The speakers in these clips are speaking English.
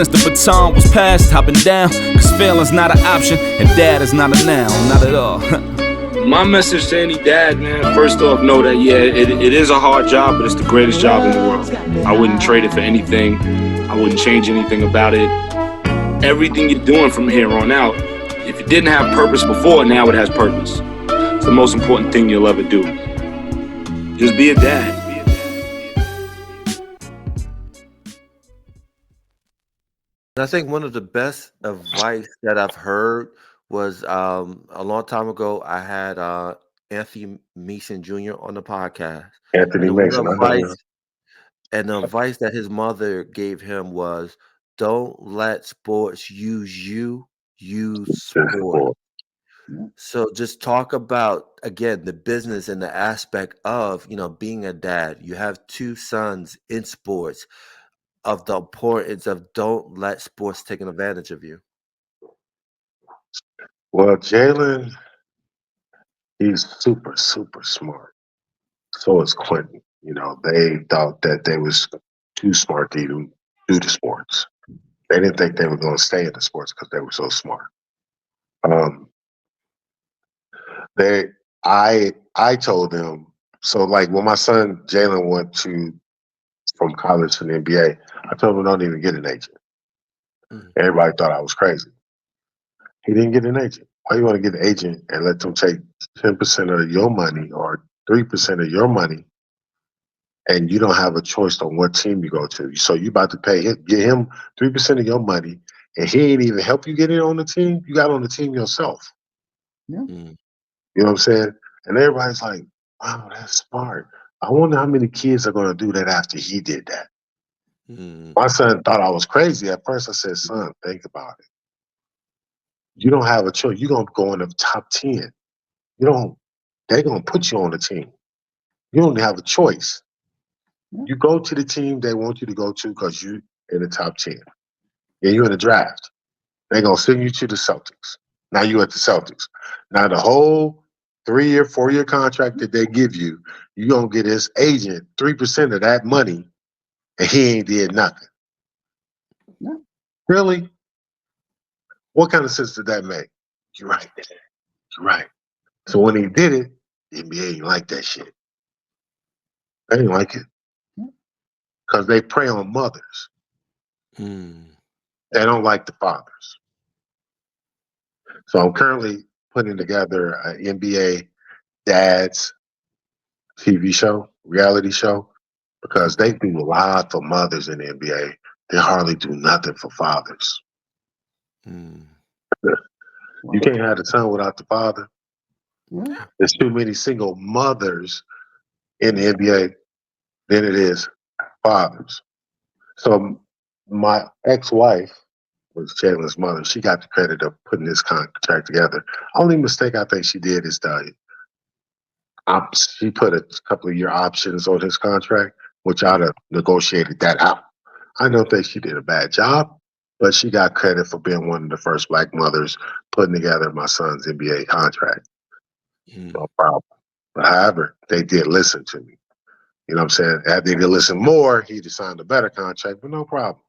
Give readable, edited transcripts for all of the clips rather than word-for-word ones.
since the baton was passed, hopping down. Cause failing's not an option, and dad is not a noun, not at all. My message to any dad, man, first off, know that, yeah, it is a hard job, but it's the greatest job in the world. I wouldn't trade it for anything. I wouldn't change anything about it. Everything you're doing from here on out, if it didn't have purpose before, now it has purpose. It's the most important thing you'll ever do. Just be a dad. I think one of the best advice that I've heard was a long time ago. I had Anthony Mason Jr. on the podcast, Anthony and one Mason, I know him. the advice that his mother gave him was, "Don't let sports use you. Use sport." So just talk about, again, the business and the aspect of, being a dad. You have two sons in sports, of the importance of don't let sports take an advantage of you. Well, Jaylen, he's super, super smart. So is Quentin. They thought that they was too smart to even do the sports. They didn't think they were going to stay in the sports because they were so smart. I told them, so like when my son Jaylen went from college to the NBA, I told him don't even get an agent. Everybody thought I was crazy. He didn't get an agent. Why you want to get an agent and let them take 10% of your money or 3% of your money, and you don't have a choice on what team you go to? So you about to get him 3% of your money, and he ain't even help you get in on the team. You got on the team yourself. Yeah. You know what I'm saying? And everybody's like, wow, that's smart. I wonder how many kids are going to do that after he did that. My son thought I was crazy. At first I said, son, think about it. You don't have a choice. You're going to go in the top 10. They're going to put you on the team. You don't have a choice. You go to the team they want you to go to because you're in the top 10. Yeah, you're in the draft. They're going to send you to the Celtics. Now you're at the Celtics. Now the whole 3-year, 4-year contract that they give you, you're going to get his agent 3% of that money, and he ain't did nothing. No. Really? What kind of sense did that make? You're right, Dad. You're right. So when he did it, the NBA ain't like that shit. They ain't like it. Because they prey on mothers. They don't like the fathers. So I'm currently putting together an NBA dads TV show, reality show, because they do a lot for mothers in the NBA. They hardly do nothing for fathers. You can't have the son without the father. There's too many single mothers in the NBA than it is fathers. So my ex-wife was Jaylen's mother. She got the credit of putting this contract together. Only mistake I think she did is she put a couple of year options on his contract, which I'd have negotiated that out. I don't think she did a bad job, but she got credit for being one of the first Black mothers putting together my son's NBA contract. No problem. But however, they did listen to me. You know what I'm saying? Had they did listen more, he'd have signed a better contract, but no problem.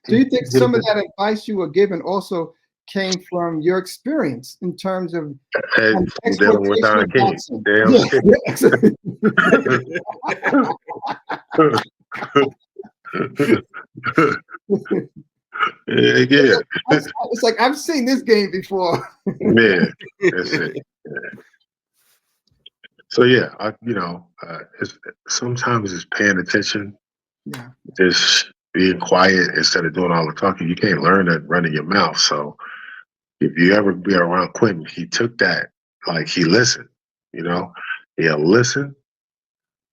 Do you think some of that advice you were given also came from your experience in terms of dealing with Don King? Damn yeah. It's like I've seen this game before. Yeah, that's it. Yeah. So yeah, sometimes it's paying attention. Yeah. Just being quiet instead of doing all the talking. You can't learn that running your mouth. So if you ever be around Quentin, he took that, like he listened, he'll listen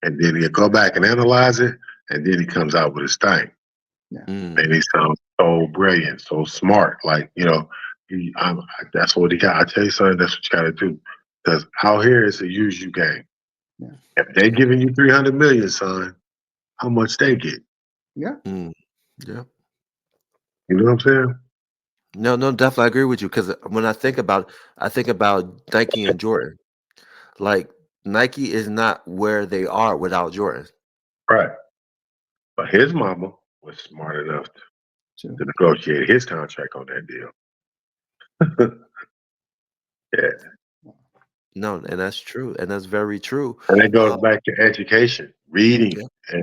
and then he'll go back and analyze it. And then he comes out with his thing. Yeah. And he sounds so brilliant, so smart. Like, that's what he got. I tell you something, that's what you got to do. Because out here, it's a use you game. Yeah. If they giving you $300 million, son, how much they get? Yeah. Yeah. You know what I'm saying? No, definitely I agree with you, because when I think about Nike and Jordan. Like, Nike is not where they are without Jordan. Right. But his mama was smart enough to negotiate his contract on that deal. Yeah. No, and that's true, and that's very true. And it goes back to education, reading, Yeah.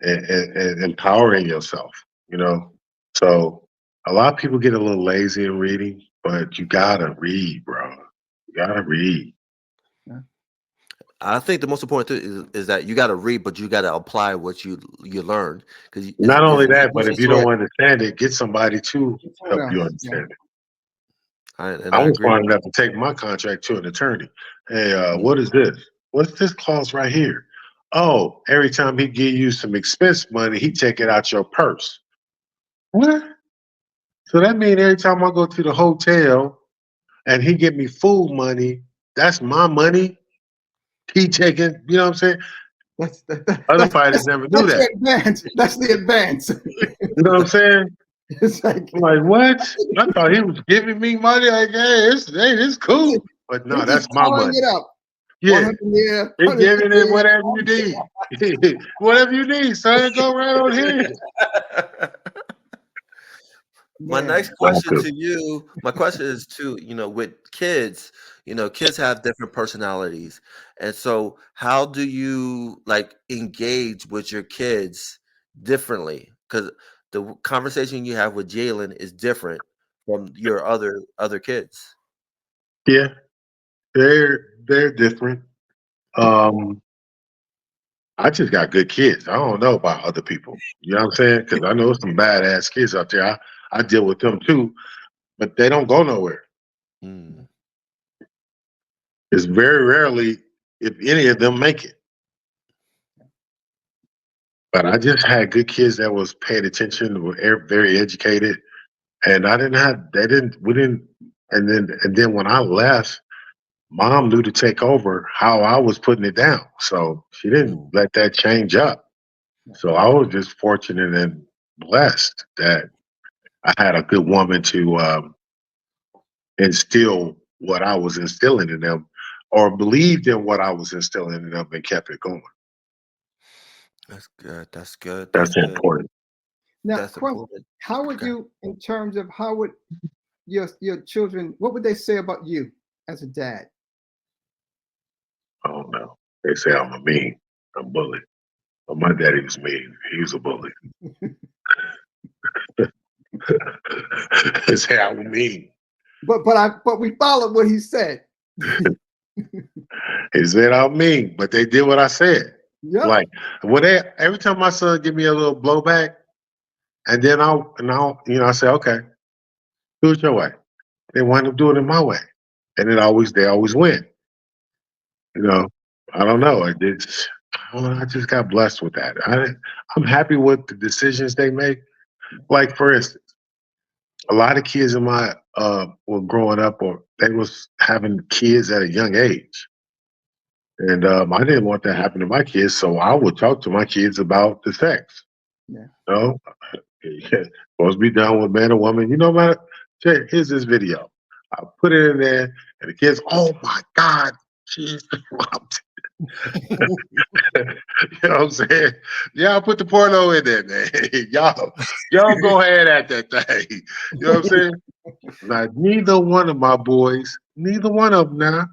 and empowering yourself, you know. So a lot of people get a little lazy in reading, but you gotta read, bro. You gotta read. I think the most important thing is that you got to read, but you got to apply what you learned. Because Not only that, but if you don't understand it, get somebody to help you else, understand it. I I was agree. smart enough to take my contract to an attorney. Hey, what is this? What's this clause right here? Oh, every time he give you some expense money, he take it out your purse. What? So that means every time I go to the hotel and he give me food money, that's my money. He taking, you know what I'm saying? Other fighters never do that. The advance. That's the advance. You know what I'm saying? It's like, I'm like, what? I thought he was giving me money. Like, hey, it's cool. But no, that's my money. It up. Yeah. 100 here, They're giving it whatever you need. Whatever you need, son. Go right on here. My next question to you, my question is to, with kids, kids have different personalities. And so how do you engage with your kids differently? Because the conversation you have with Jaylen is different from your other kids. Yeah. They're different. I just got good kids. I don't know about other people. You know what I'm saying? Because I know some badass kids out there. I deal with them too, but they don't go nowhere. Mm. It's very rarely if any of them make it. But I just had good kids that was paying attention, were very educated, and we didn't, and then when I left, mom knew to take over how I was putting it down. So she didn't let that change up. So I was just fortunate and blessed that I had a good woman to instill what I was instilling in them, or believed in what I was instilling in them and kept it going. That's good. That's good. That's important. Now, That's important. how would you, in terms of how would your children, what would they say about you as a dad? I don't know. They say I'm a bully. But my daddy was mean. He was a bully. They say I'm mean. But we followed what he said. He said I'm mean, but they did what I said. Yep. Like every time my son give me a little blowback, and then I say, okay, do it your way. They wind up doing it my way, and they always win. You know, I don't know. I just got blessed with that. I'm happy with the decisions they make. Like for instance, a lot of kids in my were growing up, or they was having kids at a young age, and I didn't want that to happen to my kids. So I would talk to my kids about the sex. Yeah. You know, supposed to be done with man or woman. You know, man. Here's this video. I put it in there, and the kids, oh my God, jeez. You know what I'm saying? Y'all put the porno in there, man. y'all go ahead at that thing. You know what I'm saying? Now, neither one of my boys, neither one of them now,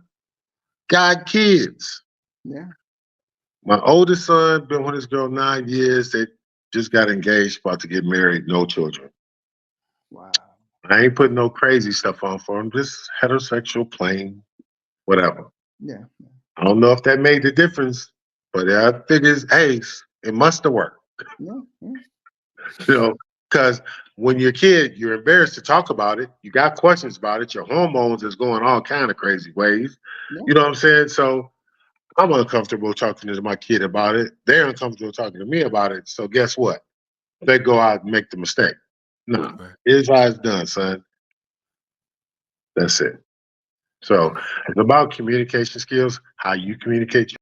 got kids. Yeah. My oldest son been with his girl 9 years. They just got engaged, about to get married, no children. Wow. I ain't putting no crazy stuff on for him, just heterosexual, plain, whatever. Yeah. I don't know if that made the difference, but I figures, hey, it must have worked. Yeah. You know, because when you're a kid, you're embarrassed to talk about it. You got questions about it. Your hormones is going all kind of crazy ways. Yeah. You know what I'm saying? So I'm uncomfortable talking to my kid about it. They're uncomfortable talking to me about it. So guess what? They go out and make the mistake. No, here's how it's done, son. That's it. So it's about communication skills, how you communicate